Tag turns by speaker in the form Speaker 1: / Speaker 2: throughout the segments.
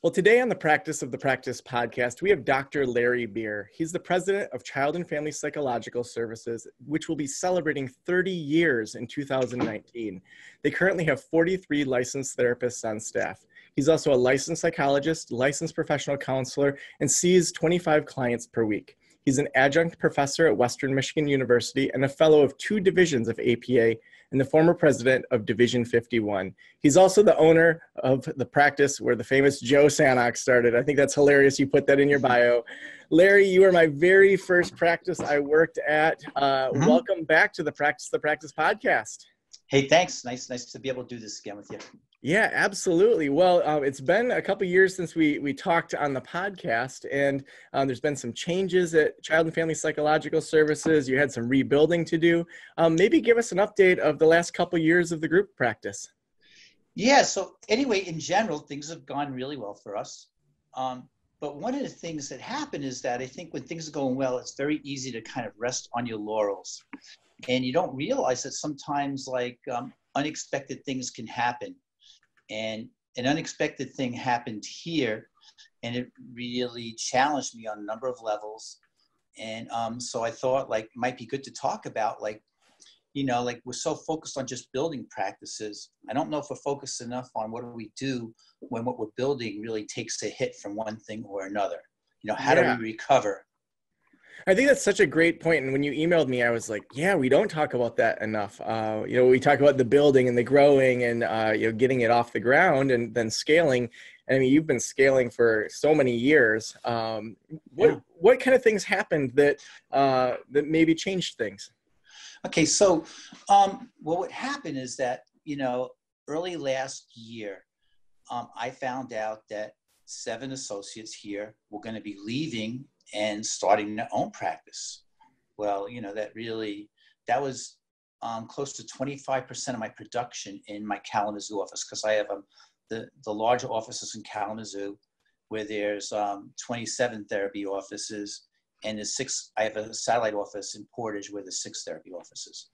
Speaker 1: Well, today on the Practice of the Practice podcast, we have Dr. Larry Beer. He's the president of Child and Family Psychological Services, which will be celebrating 30 years in 2019. They currently have 43 licensed therapists on staff. He's also a licensed psychologist, licensed professional counselor, and sees 25 clients per week. He's an adjunct professor at Western Michigan University and a fellow of 2 divisions of APA and the former president of Division 51. He's also the owner of the practice where the famous Joe Sanok started. I think that's hilarious you put that in your bio. Larry, you were my very first practice I worked at. Welcome back to the Practice of the Practice podcast.
Speaker 2: Hey, thanks. Nice to be able to do this again with you.
Speaker 1: Yeah, absolutely. Well, it's been a couple years since we talked on the podcast, and there's been some changes at Child and Family Psychological Services. You had some rebuilding to do. Maybe give us an update of the last couple years of the group practice.
Speaker 2: Yeah, so anyway, in general, things have gone really well for us. But one of the things that happened is that I think when things are going well, it's very easy to kind of rest on your laurels. And you don't realize that sometimes unexpected things can happen. And an unexpected thing happened here, and it really challenged me on a number of levels. And so I thought it might be good to talk about we're so focused on just building practices. I don't know if we're focused enough on what do we do when what we're building really takes a hit from one thing or another. How do we recover?
Speaker 1: I think that's such a great point. And when you emailed me, I was like, yeah, we don't talk about that enough. We talk about the building and the growing and, getting it off the ground and then scaling. And I mean, you've been scaling for so many years. What kind of things happened that maybe changed things?
Speaker 2: Okay. So, what happened is that, early last year, I found out that 7 associates here were going to be leaving and starting their own practice. Well, that was close to 25% of my production in my Kalamazoo office, because I have the larger offices in Kalamazoo where there's 27 therapy offices, and I have a satellite office in Portage where there's 6 therapy offices.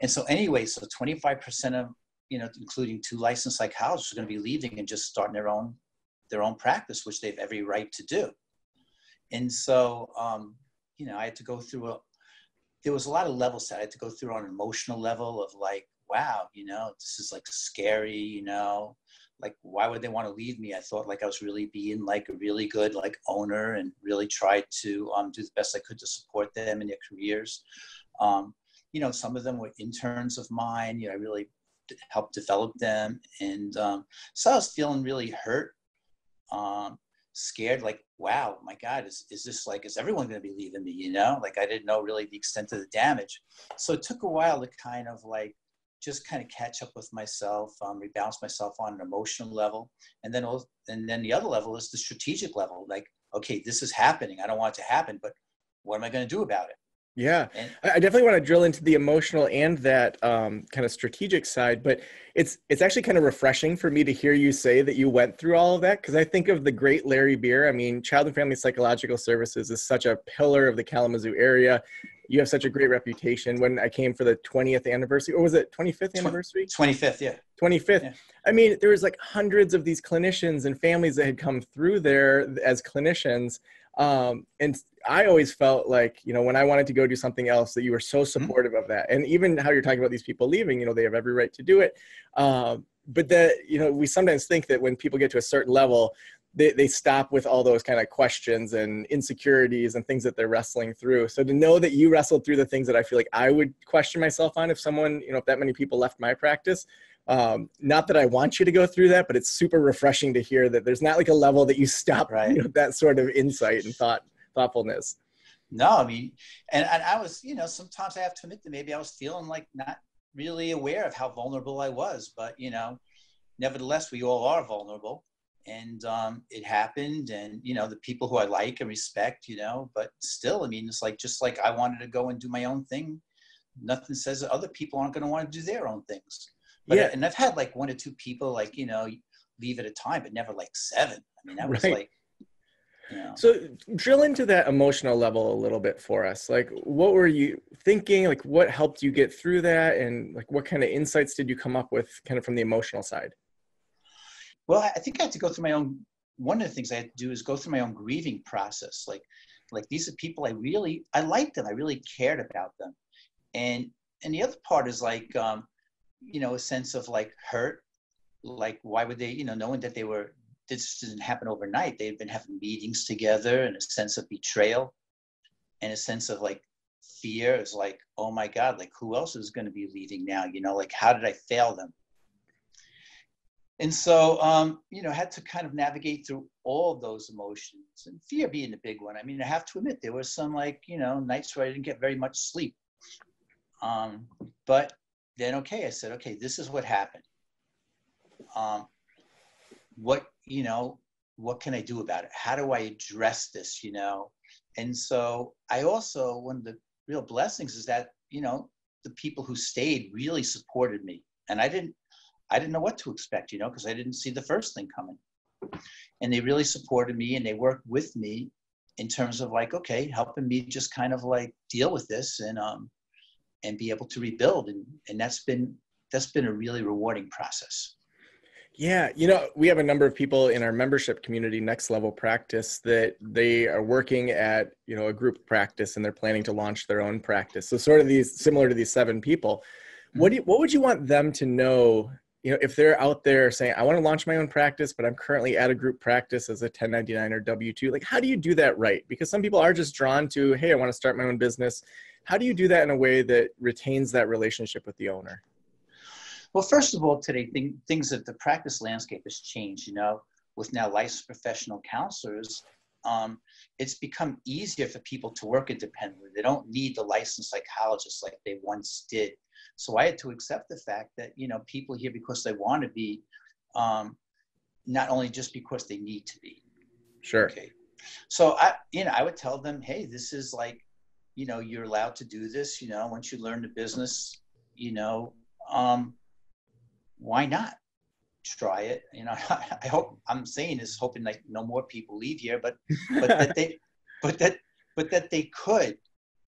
Speaker 2: And so anyway, so 25% of, including 2 licensed psychologists are going to be leaving and just starting their own practice, which they have every right to do. And so, I had to go through there was a lot of levels that I had to go through on an emotional level of wow, this is scary, why would they want to leave me? I thought I was really being a really good owner and really tried to do the best I could to support them in their careers. Some of them were interns of mine. I really helped develop them. And so I was feeling really hurt. Scared, wow, my God, is this is everyone going to be leaving me? I didn't know really the extent of the damage. So it took a while to kind of just catch up with myself, rebalance myself on an emotional level. And then the other level is the strategic level. Okay, this is happening. I don't want it to happen, but what am I going to do about it?
Speaker 1: Yeah, I definitely want to drill into the emotional and that kind of strategic side, but it's actually kind of refreshing for me to hear you say that you went through all of that, because I think of the great Larry Beer. I mean, Child and Family Psychological Services is such a pillar of the Kalamazoo area. You have such a great reputation. When I came for the 20th anniversary, or was it 25th anniversary?
Speaker 2: 25th, yeah.
Speaker 1: 25th.
Speaker 2: Yeah.
Speaker 1: I mean, there was hundreds of these clinicians and families that had come through there as clinicians. And I always felt when I wanted to go do something else, that you were so supportive of that. And even how you're talking about these people leaving, they have every right to do it. But that, we sometimes think that when people get to a certain level, they stop with all those kind of questions and insecurities and things that they're wrestling through. So to know that you wrestled through the things that I feel like I would question myself on if someone, if that many people left my practice, not that I want you to go through that, but it's super refreshing to hear that there's not a level that you stop,
Speaker 2: right.
Speaker 1: That sort of insight and thoughtfulness.
Speaker 2: No, I mean, and I was, sometimes I have to admit that maybe I was feeling not really aware of how vulnerable I was, but, nevertheless, we all are vulnerable. And it happened, and the people who I like and respect, but still, I mean, it's just I wanted to go and do my own thing. Nothing says that other people aren't going to want to do their own things. But
Speaker 1: yeah.
Speaker 2: And I've had 1 or 2 people leave at a time, but never 7. I mean, that was
Speaker 1: right. So drill into that emotional level a little bit for us. What were you thinking? What helped you get through that, and what kind of insights did you come up with kind of from the emotional side?
Speaker 2: Well, I think I had to go through my own one of the things I had to do is go through my own grieving process. Like these are people I liked them. I really cared about them. And the other part is like, a sense of like hurt. Like, why would they, knowing that this didn't happen overnight. They've been having meetings together, and a sense of betrayal and a sense of like fear is like, oh my God, like who else is going to be leaving now? Like, how did I fail them? And so, had to kind of navigate through all of those emotions, and fear being the big one. I mean, I have to admit, there were some like, nights where I didn't get very much sleep. But then, I said, okay, this is what happened. What can I do about it? How do I address this, And so I also, one of the real blessings is that, the people who stayed really supported me. And I didn't know what to expect, because I didn't see the first thing coming. And they really supported me, and they worked with me in terms of like, okay, helping me just kind of like deal with this and be able to rebuild. And that's been a really rewarding process.
Speaker 1: Yeah. We have a number of people in our membership community, Next Level Practice, that they are working at, a group practice, and they're planning to launch their own practice. So sort of similar to these 7 people, what would you want them to know, if they're out there saying, I want to launch my own practice, but I'm currently at a group practice as a 1099 or W-2, like, how do you do that right? Because some people are just drawn to, hey, I want to start my own business. How do you do that in a way that retains that relationship with the owner?
Speaker 2: Well, first of all, today, things that the practice landscape has changed, with now licensed professional counselors. It's become easier for people to work independently. They don't need the licensed psychologists like they once did. So I had to accept the fact that, people here because they want to be, not only just because they need to be.
Speaker 1: Sure.
Speaker 2: Okay. So I would tell them, hey, this is like, you're allowed to do this, once you learn the business, why not try it? I hope, I'm saying this hoping like no more people leave here, but that they could,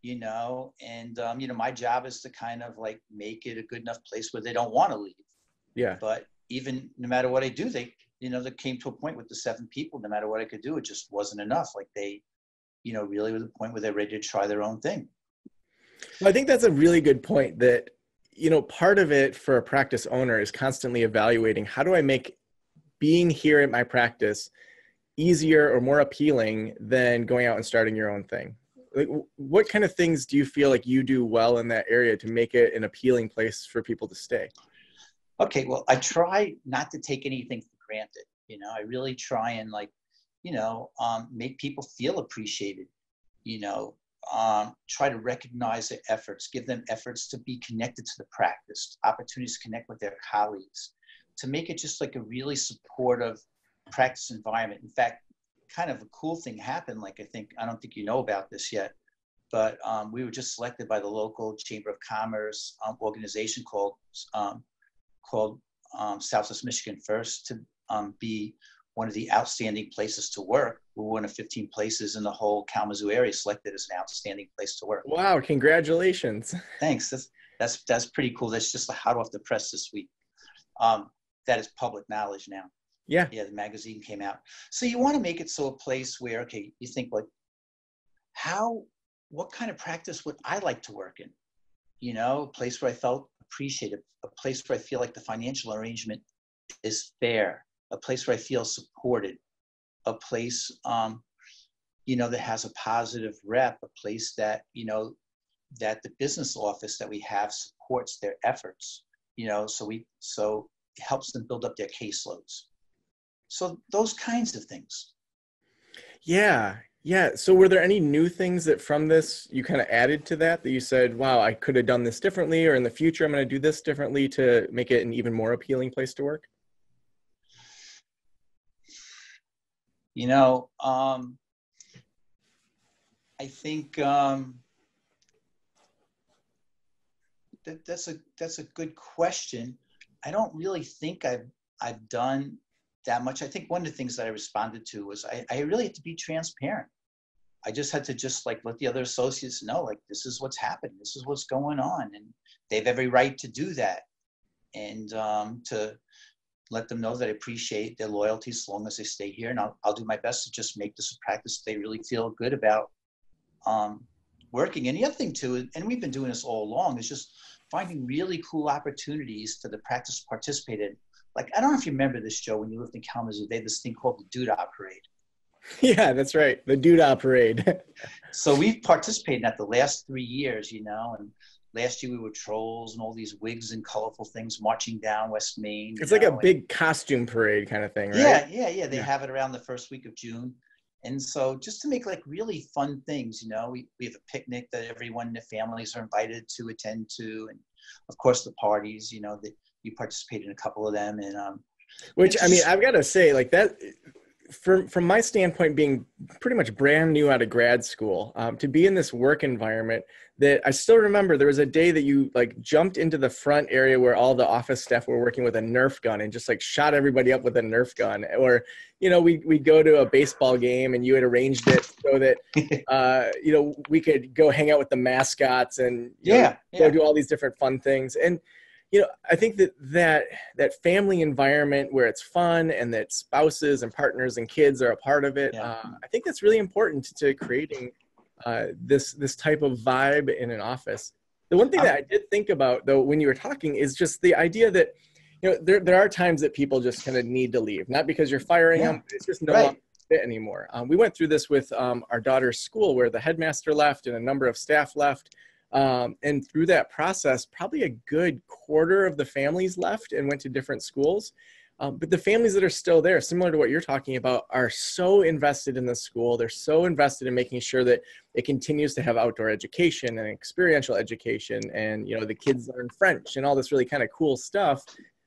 Speaker 2: and my job is to kind of like make it a good enough place where they don't want to leave.
Speaker 1: Yeah.
Speaker 2: But even no matter what I do, they came to a point with the 7 people, no matter what I could do, it just wasn't enough. Like they, really was a point where they're ready to try their own thing.
Speaker 1: Well, I think that's a really good point that, part of it for a practice owner is constantly evaluating, how do I make being here at my practice easier or more appealing than going out and starting your own thing? Like, what kind of things do you feel like you do well in that area to make it an appealing place for people to stay?
Speaker 2: Okay, well, I try not to take anything for granted. I really try and like, make people feel appreciated, try to recognize their efforts, give them efforts to be connected to the practice, opportunities to connect with their colleagues, to make it just like a really supportive practice environment. In fact, kind of a cool thing happened. Like, I don't think you know about this yet, but we were just selected by the local Chamber of Commerce organization called Southwest Michigan First to be one of the outstanding places to work. We're one of 15 places in the whole Kalamazoo area selected as an outstanding place to work.
Speaker 1: Wow, congratulations.
Speaker 2: Thanks. That's pretty cool. That's just hot off the press this week. That is public knowledge now.
Speaker 1: Yeah.
Speaker 2: Yeah, the magazine came out. So you want to make it so a place where, okay, you think like, what kind of practice would I like to work in? A place where I felt appreciated, a place where I feel like the financial arrangement is fair, a place where I feel supported, a place, that has a positive rep, a place that, that the business office that we have supports their efforts, so it helps them build up their caseloads. So those kinds of things.
Speaker 1: Yeah. Yeah. So were there any new things that from this you kind of added to that you said, wow, I could have done this differently, or in the future, I'm going to do this differently to make it an even more appealing place to work?
Speaker 2: I think that's a good question. I don't really think I've done that much. I think one of the things that I responded to was I really had to be transparent. I just had to like let the other associates know, like, this is what's happening, this is what's going on, and they have every right to do that, and to let them know that I appreciate their loyalty as long as they stay here. And I'll do my best to just make this a practice they really feel good about working. And the other thing too, and we've been doing this all along, is just finding really cool opportunities for the practice to participate in. Like, I don't know if you remember this, Joe, when you lived in Kalamazoo, they had this thing called the Doodah Parade.
Speaker 1: Yeah, that's right. The Doodah Parade.
Speaker 2: So we've participated in that the last 3 years, you know, and last year we were trolls and all these wigs and colorful things marching down West Main.
Speaker 1: It's like a big costume parade kind of thing, right?
Speaker 2: Yeah. They have it around the first week of June. And so just to make like really fun things, you know, we have a picnic that everyone in the families are invited to attend to. And of course the parties, you know, that you participate in a couple of them. And
Speaker 1: which, I mean, I've got to say, like, that, from my standpoint, being pretty much brand new out of grad school, to be in this work environment, that I still remember there was a day that you like jumped into the front area where all the office staff were working with a Nerf gun and just like shot everybody up with a Nerf gun. Or, you know, we'd go to a baseball game and you had arranged it so that, you know, we could go hang out with the mascots and go do all these different fun things. And, you know, I think that family environment where it's fun and that spouses and partners and kids are a part of it, I think that's really important to creating this type of vibe in an office. The one thing that I did think about, though, when you were talking, is just the idea that, you know, there are times that people just kind of need to leave, not because you're firing them, it's just no longer fit anymore. We went through this with our daughter's school, where the headmaster left and a number of staff left. And through that process, probably a good quarter of the families left and went to different schools. But the families that are still there, similar to what you're talking about, are so invested in the school. They're so invested in making sure that it continues to have outdoor education and experiential education. And, you know, the kids learn French and all this really kind of cool stuff.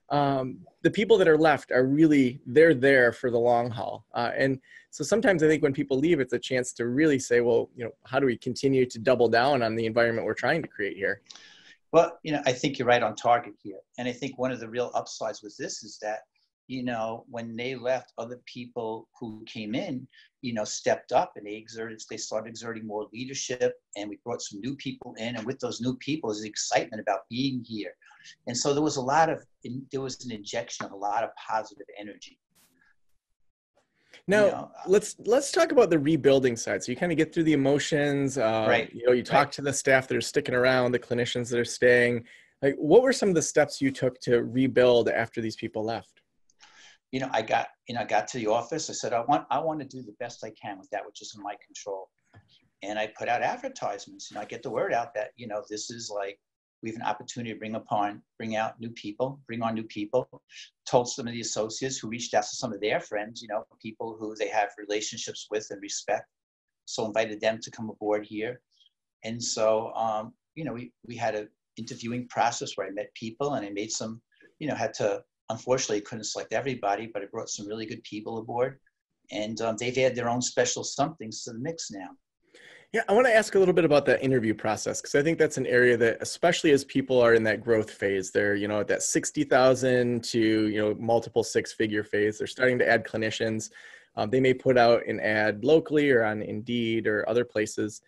Speaker 1: The people that are left are really, they're there for the long haul. And so sometimes I think when people leave, it's a chance to really say, well, you know, how do we continue to double down on the environment we're trying to create here?
Speaker 2: Well, you know, I think you're right on target here. And I think one of the real upsides with this is that, you know, when they left, other people who came in, you know, stepped up and they started exerting more leadership, and we brought some new people in. And with those new people is the excitement about being here. And so there was an injection of a lot of positive energy.
Speaker 1: Now,
Speaker 2: you know,
Speaker 1: let's talk about the rebuilding side. So you kind of get through the emotions, you know, you talk to the staff that are sticking around, the clinicians that are staying. Like, what were some of the steps you took to rebuild after these people left?
Speaker 2: You know, I got to the office. I said, I want to do the best I can with that which is in my control. And I put out advertisements. You know, I get the word out that, you know, this is like, we have an opportunity to bring on new people. Told some of the associates who reached out to some of their friends, you know, people who they have relationships with and respect. So invited them to come aboard here. And so, you know, we had an interviewing process where I met people, and I made some, you know, unfortunately couldn't select everybody, but I brought some really good people aboard, and they've added their own special somethings to the mix now.
Speaker 1: Yeah, I want to ask a little bit about that interview process, because I think that's an area that, especially as people are in that growth phase, they're, you know, at that 60,000 to, you know, multiple six-figure phase, they're starting to add clinicians. They may put out an ad locally or on Indeed or other places.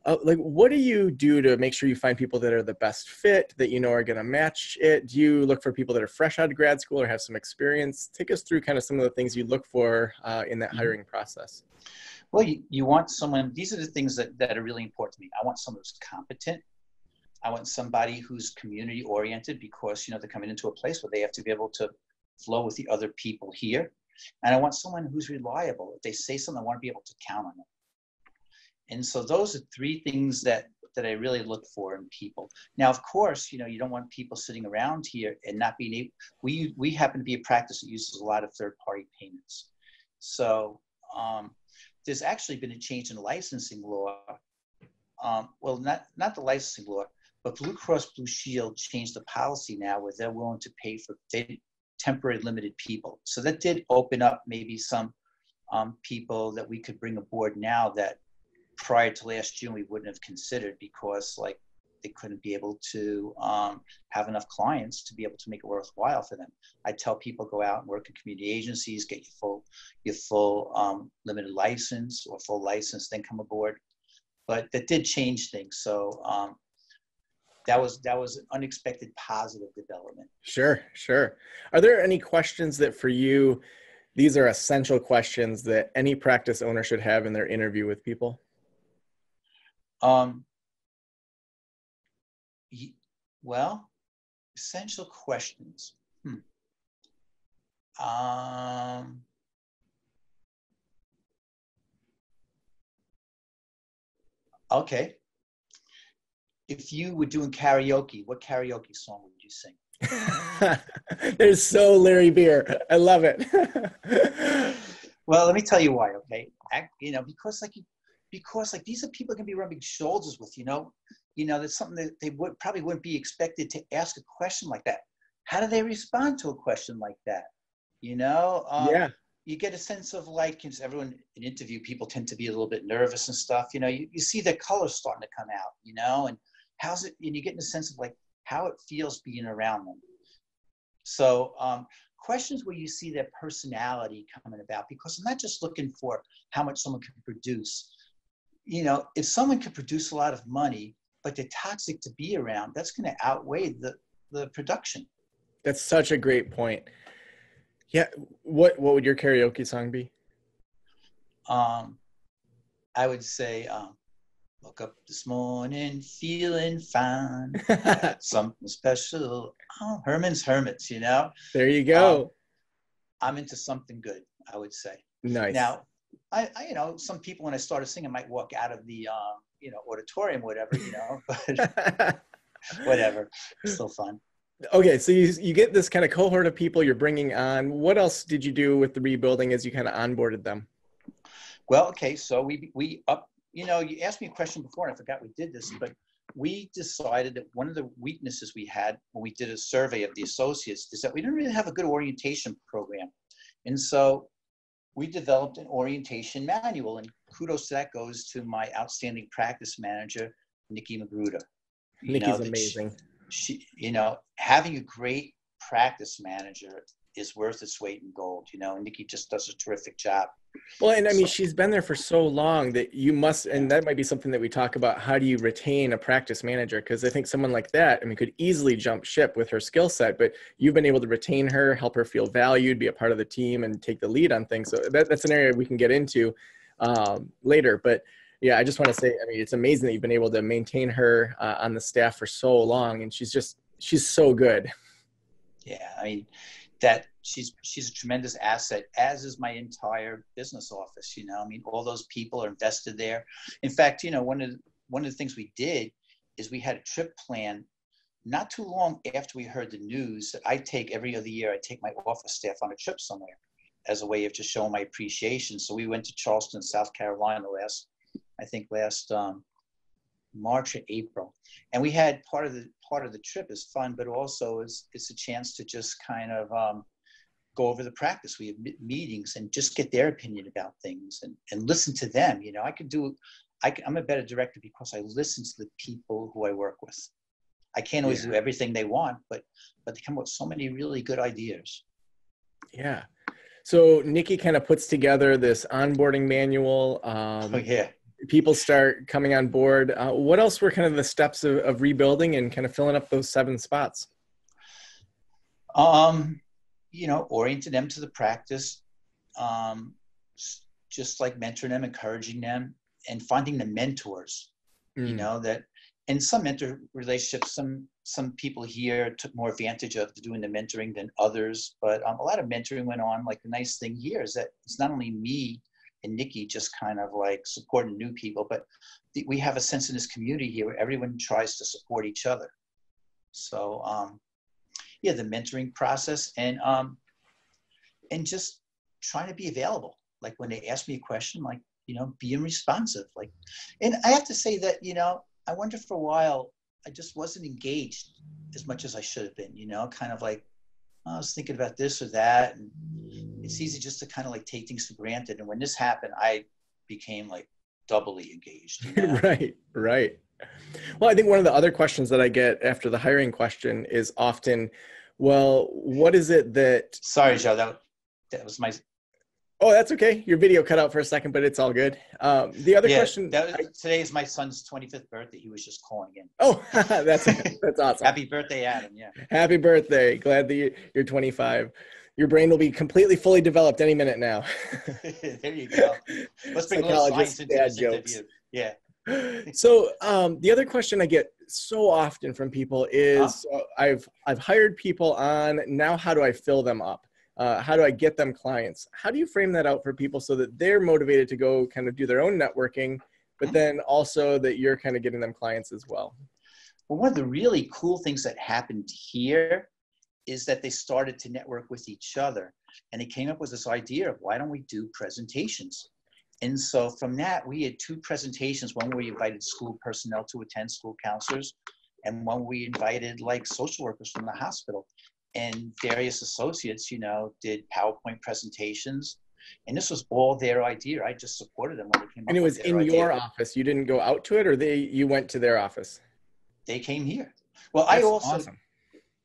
Speaker 1: Like, what do you do to make sure you find people that are the best fit, that you know are going to match it? Do you look for people that are fresh out of grad school or have some experience? Take us through kind of some of the things you look for in that hiring process.
Speaker 2: Well, you want someone, these are the things that are really important to me. I want someone who's competent. I want somebody who's community oriented, because, you know, they're coming into a place where they have to be able to flow with the other people here. And I want someone who's reliable. If they say something, I want to be able to count on it. And so those are three things that I really look for in people. Now, of course, you know, you don't want people sitting around here and not being able, we happen to be a practice that uses a lot of third-party payments. So there's actually been a change in licensing law. Well, not the licensing law, but Blue Cross Blue Shield changed the policy now where they're willing to pay for temporary limited people. So that did open up maybe some people that we could bring aboard now that prior to last June we wouldn't have considered, because like they couldn't be able to have enough clients to be able to make it worthwhile for them. I tell people, go out and work in community agencies, get your full limited license or full license, then come aboard. But that did change things. So, you know, we had an interviewing process where I met people, and they said, you know, this is like, we have an opportunity to bring on new people. And so that was an unexpected positive development.
Speaker 1: Sure, sure. Are there any questions that for you, these are essential questions that any practice owner should have in their interview with people?
Speaker 2: Well, essential questions. Okay. If you were doing karaoke, what karaoke song would you sing?
Speaker 1: There's so Larry Beer. I love it.
Speaker 2: Well, let me tell you why. Okay, because these are people going to be rubbing shoulders with. That's something that they probably wouldn't be expected to ask a question like that. How do they respond to a question like that?
Speaker 1: Yeah.
Speaker 2: You get a sense of because everyone in interview people tend to be a little bit nervous and stuff. You see their colors starting to come out. And how's it? And you get in a sense of how it feels being around them. So questions where you see their personality coming about, because I'm not just looking for how much someone can produce. If someone can produce a lot of money, but they're toxic to be around, that's going to outweigh the production.
Speaker 1: That's such a great point. Yeah. What would your karaoke song be?
Speaker 2: I would say, woke up this morning feeling fine. Something special. Oh, Herman's Hermits,
Speaker 1: There you go.
Speaker 2: I'm into something good, I would say.
Speaker 1: Nice.
Speaker 2: Now, I some people when I started singing might walk out of the auditorium, whatever, but whatever. It's still fun.
Speaker 1: Okay, so you get this kind of cohort of people you're bringing on. What else did you do with the rebuilding as you kind of onboarded them?
Speaker 2: Well, okay, so we up. You asked me a question before, and I forgot we did this, but we decided that one of the weaknesses we had when we did a survey of the associates is that we didn't really have a good orientation program. And so we developed an orientation manual, and kudos to that goes to my outstanding practice manager, Nikki Magruder.
Speaker 1: Nikki's amazing.
Speaker 2: She, having a great practice manager is worth its weight in gold, and Nikki just does a terrific job.
Speaker 1: Well, and I mean, she's been there for so long that you must, and that might be something that we talk about. How do you retain a practice manager? Because I think someone like that, could easily jump ship with her skill set, but you've been able to retain her, help her feel valued, be a part of the team, and take the lead on things. So that's an area we can get into later. But yeah, I just want to say, it's amazing that you've been able to maintain her on the staff for so long, and she's so good.
Speaker 2: Yeah, that she's a tremendous asset, as is my entire business office. All those people are invested there. In fact, one of the things we did is we had a trip plan not too long after we heard the news that every other year, I take my office staff on a trip somewhere as a way of just showing my appreciation. So we went to Charleston, South Carolina last March or April, and we had part of the trip is fun, but also it's a chance to just kind of go over the practice. We have meetings and just get their opinion about things and listen to them. I'm a better director because I listen to the people who I work with. I can't always do everything they want, but they come up with so many really good ideas.
Speaker 1: Yeah. So Nikki kind of puts together this onboarding manual. People start coming on board. What else were kind of the steps of rebuilding and kind of filling up those 7 spots?
Speaker 2: Orienting them to the practice, just like mentoring them, encouraging them, and finding the mentors. That in some mentor relationships, some people here took more advantage of doing the mentoring than others, but a lot of mentoring went on. The nice thing here is that it's not only me and Nikki just kind of supporting new people, but we have a sense in this community here where everyone tries to support each other. So the mentoring process and just trying to be available. When they ask me a question, being responsive. And I have to say that, I wonder for a while, I just wasn't engaged as much as I should have been, kind of I was thinking about this or that. And it's easy just to kind of take things for granted. And when this happened, I became doubly engaged.
Speaker 1: Right. Well, I think one of the other questions that I get after the hiring question is often, well, what is it that...
Speaker 2: Sorry, Joe, that was my...
Speaker 1: Oh, that's okay. Your video cut out for a second, but it's all good. The other
Speaker 2: Yeah,
Speaker 1: question.
Speaker 2: today is my son's 25th birthday. He was just calling in.
Speaker 1: Oh, that's awesome.
Speaker 2: Happy birthday, Adam. Yeah.
Speaker 1: Happy birthday. Glad that you're 25. Your brain will be completely fully developed any minute now.
Speaker 2: There you go. Let's bring a little science into this interview. Yeah.
Speaker 1: So the other question I get so often from people is, I've hired people on, now how do I fill them up? How do I get them clients? How do you frame that out for people so that they're motivated to go kind of do their own networking, but then also that you're kind of getting them clients as well?
Speaker 2: Well, one of the really cool things that happened here is that they started to network with each other, and they came up with this idea of, why don't we do presentations? And so from that, we had 2 presentations. One where we invited school personnel to attend, school counselors, and one we invited like social workers from the hospital. And various associates, you know, did PowerPoint presentations. And this was all their idea. I just supported them when they came up.
Speaker 1: And it was in your office. You didn't go out to it, or you went to their office?
Speaker 2: They came here. Well,
Speaker 1: That's awesome.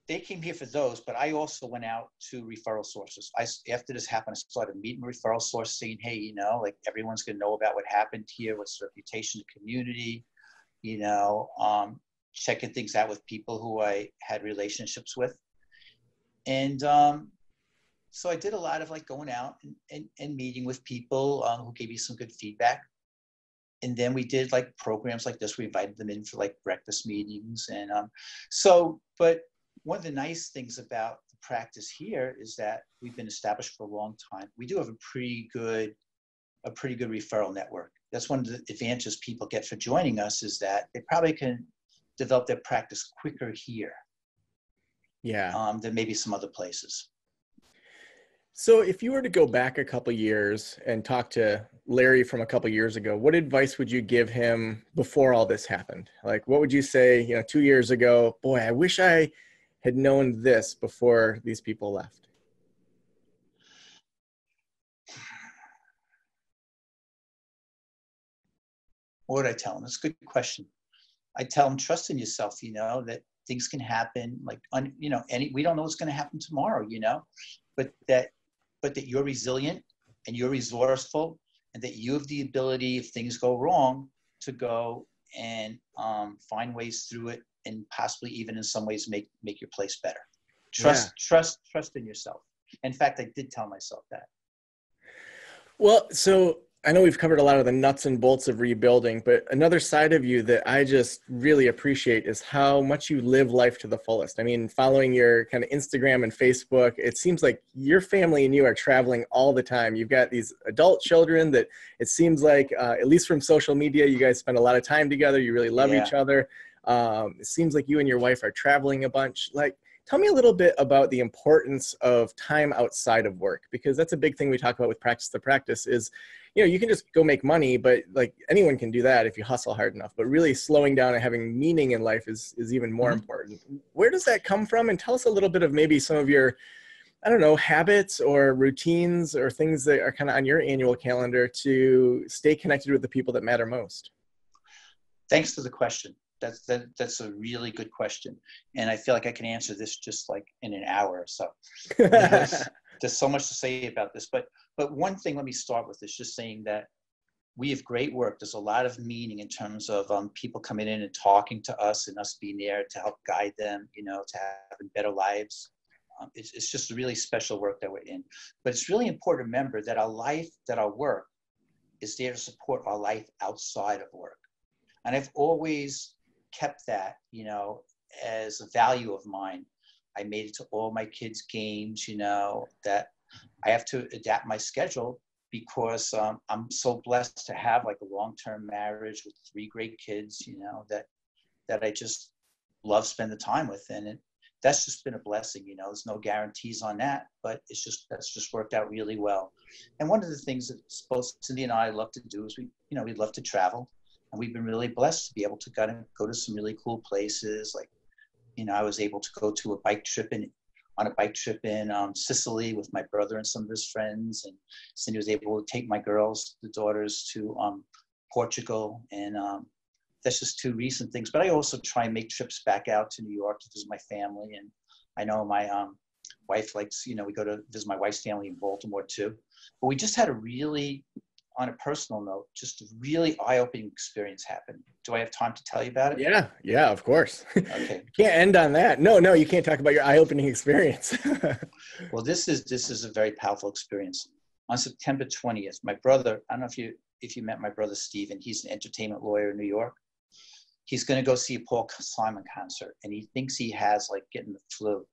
Speaker 2: They came here for those, but I also went out to referral sources. After this happened, I started meeting referral sources saying, hey, you know, like everyone's going to know about what happened here. What's the reputation of the community? You know, checking things out with people who I had relationships with. And so I did a lot of like going out and meeting with people who gave me some good feedback. And then we did like programs like this. We invited them in for like breakfast meetings. And but one of the nice things about the practice here is that we've been established for a long time. We do have a pretty good referral network. That's one of the advantages people get for joining us, is that they probably can develop their practice quicker here.
Speaker 1: Yeah.
Speaker 2: Than maybe some other places.
Speaker 1: So if you were to go back a couple years and talk to Larry from a couple years ago, what advice would you give him before all this happened? Like, what would you say, you know, 2 years ago, boy, I wish I had known this before these people left?
Speaker 2: What would I tell him? That's a good question. I tell him, trust in yourself, you know, that things can happen, like, you know, we don't know what's going to happen tomorrow, you know, but that you're resilient and you're resourceful, and that you have the ability, if things go wrong, to go and find ways through it, and possibly even in some ways make your place better. Trust in yourself. In fact, I did tell myself that.
Speaker 1: Well, so I know we've covered a lot of the nuts and bolts of rebuilding, but another side of you that I just really appreciate is how much you live life to the fullest. I mean, following your kind of Instagram and Facebook, it seems like your family and you are traveling all the time. You've got these adult children that it seems like, at least from social media, you guys spend a lot of time together. You really love each other. It seems like you and your wife are traveling a bunch. Like, tell me a little bit about the importance of time outside of work, because that's a big thing we talk about with Practice to Practice is, you know, you can just go make money, but like anyone can do that if you hustle hard enough, but really slowing down and having meaning in life is even more important. Where does that come from? And tell us a little bit of maybe some of your, I don't know, habits or routines or things that are kind of on your annual calendar to stay connected with the people that matter most.
Speaker 2: Thanks for the question. That's a really good question. And I feel like I can answer this just like in an hour or so. There's so much to say about this, but one thing, let me start with, is just saying that we have great work. There's a lot of meaning in terms of people coming in and talking to us and us being there to help guide them, you know, to have better lives. It's just a really special work that we're in. But it's really important to remember that our work is there to support our life outside of work. And I've always kept that, you know, as a value of mine. I made it to all my kids' games, you know, that I have to adapt my schedule because I'm so blessed to have like a long-term marriage with 3 great kids, you know, that I just love spending the time with. And that's just been a blessing, you know. There's no guarantees on that, but that's just worked out really well. And one of the things that both Cindy and I love to do is we love to travel. And we've been really blessed to be able to go to some really cool places. Like, you know, I was able to go to on a bike trip in Sicily with my brother and some of his friends. And Cindy was able to take my the daughters to Portugal. And that's just 2 recent things. But I also try and make trips back out to New York to visit my family. And I know wife likes, you know, we go to visit my wife's family in Baltimore too. But we just had a really, on a personal note, just a really eye-opening experience happen. Do I have time to tell you about it?
Speaker 1: Yeah, yeah, of course.
Speaker 2: Okay.
Speaker 1: You can't end on that. No, you can't talk about your eye-opening experience.
Speaker 2: Well, this is a very powerful experience. On September 20th, my brother, I don't know if you met my brother Stephen, he's an entertainment lawyer in New York. He's going to go see a Paul Simon concert, and he thinks he has like getting the flu.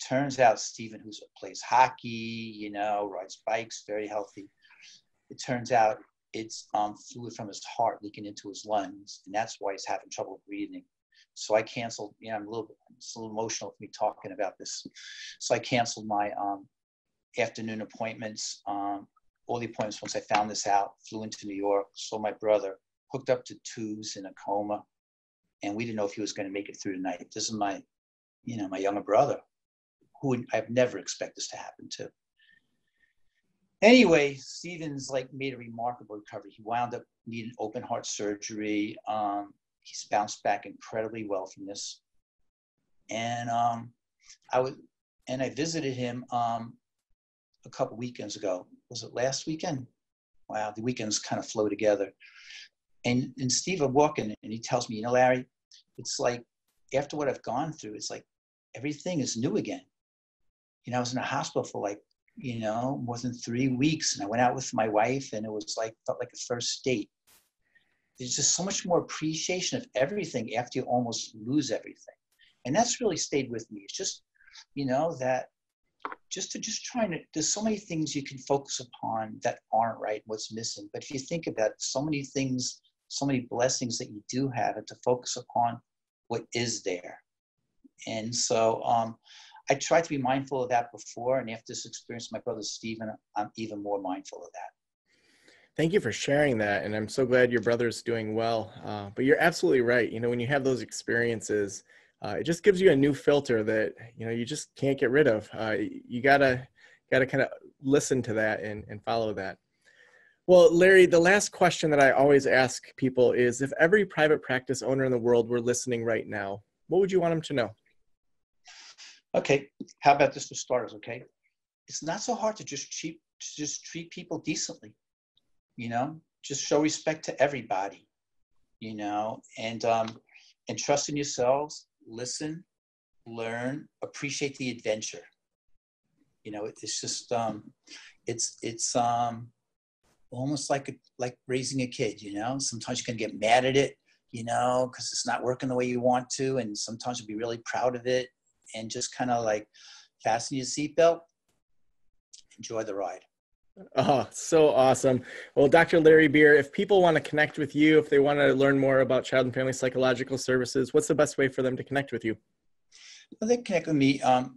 Speaker 2: Turns out Stephen, who plays hockey, you know, rides bikes, very healthy. It turns out it's fluid from his heart leaking into his lungs, and that's why he's having trouble breathing. So I canceled, you know, it's a little emotional with me talking about this. So I canceled my afternoon appointments, all the appointments once I found this out, flew into New York, saw my brother, hooked up to tubes in a coma, and we didn't know if he was going to make it through the night. This is my younger brother, who I've never expected this to happen to. Anyway, Stephen's like made a remarkable recovery. He wound up needing open heart surgery. He's bounced back incredibly well from this. And I visited him a couple weekends ago. Was it last weekend? Wow, the weekends kind of flow together. And Steve, I'm walking, and he tells me, you know, Larry, it's like after what I've gone through, it's like everything is new again. You know, I was in a hospital for like, you know, more than 3 weeks, and I went out with my wife, and it was like, felt like a first date. There's just so much more appreciation of everything after you almost lose everything. And that's really stayed with me. It's just, you know, that just trying to, there's so many things you can focus upon that aren't right, what's missing. But if you think about it, so many things, so many blessings that you do have, and to focus upon what is there. And so I tried to be mindful of that before, and after this experience with my brother Stephen, I'm even more mindful of that.
Speaker 1: Thank you for sharing that, and I'm so glad your brother's doing well. But you're absolutely right. You know, when you have those experiences, it just gives you a new filter that, you know, you just can't get rid of. You gotta kind of listen to that and follow that. Well, Larry, the last question that I always ask people is, if every private practice owner in the world were listening right now, what would you want them to know?
Speaker 2: Okay, how about this for starters? Okay, it's not so hard to just treat people decently. You know, just show respect to everybody, you know, and trust in yourselves, listen, learn, appreciate the adventure. You know, it's just, it's almost like raising a kid, you know. Sometimes you can get mad at it, you know, because it's not working the way you want to. And sometimes you'll be really proud of it, and just kind of like fasten your seatbelt, enjoy the ride.
Speaker 1: Oh, so awesome. Well, Dr. Larry Beer, if people want to connect with you, if they want to learn more about Child and Family Psychological Services, what's the best way for them to connect with you?
Speaker 2: Well, they can connect with me. My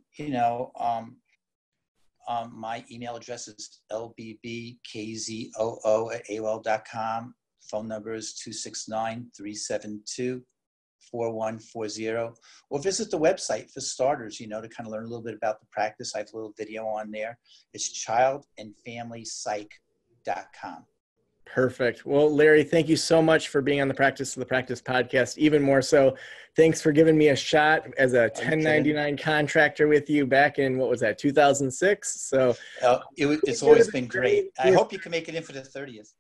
Speaker 2: email address is lbbkzoo@aol.com. Phone number is 269-372-4140. Or visit the website for starters, you know, to kind of learn a little bit about the practice. I have a little video on there. It's childandfamilypsych.com.
Speaker 1: Perfect. Well, Larry, thank you so much for being on the Practice of the Practice podcast. Even more so, thanks for giving me a shot as a 1099 contractor with you back in, what was that, 2006? So
Speaker 2: it's always been great. I hope you can make it in for the 30th.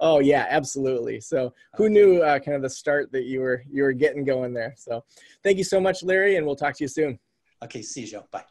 Speaker 1: Oh yeah, absolutely. So who knew kind of the start that you were getting going there. So thank you so much, Larry, and we'll talk to you soon.
Speaker 2: Okay, see you, Joe. Bye.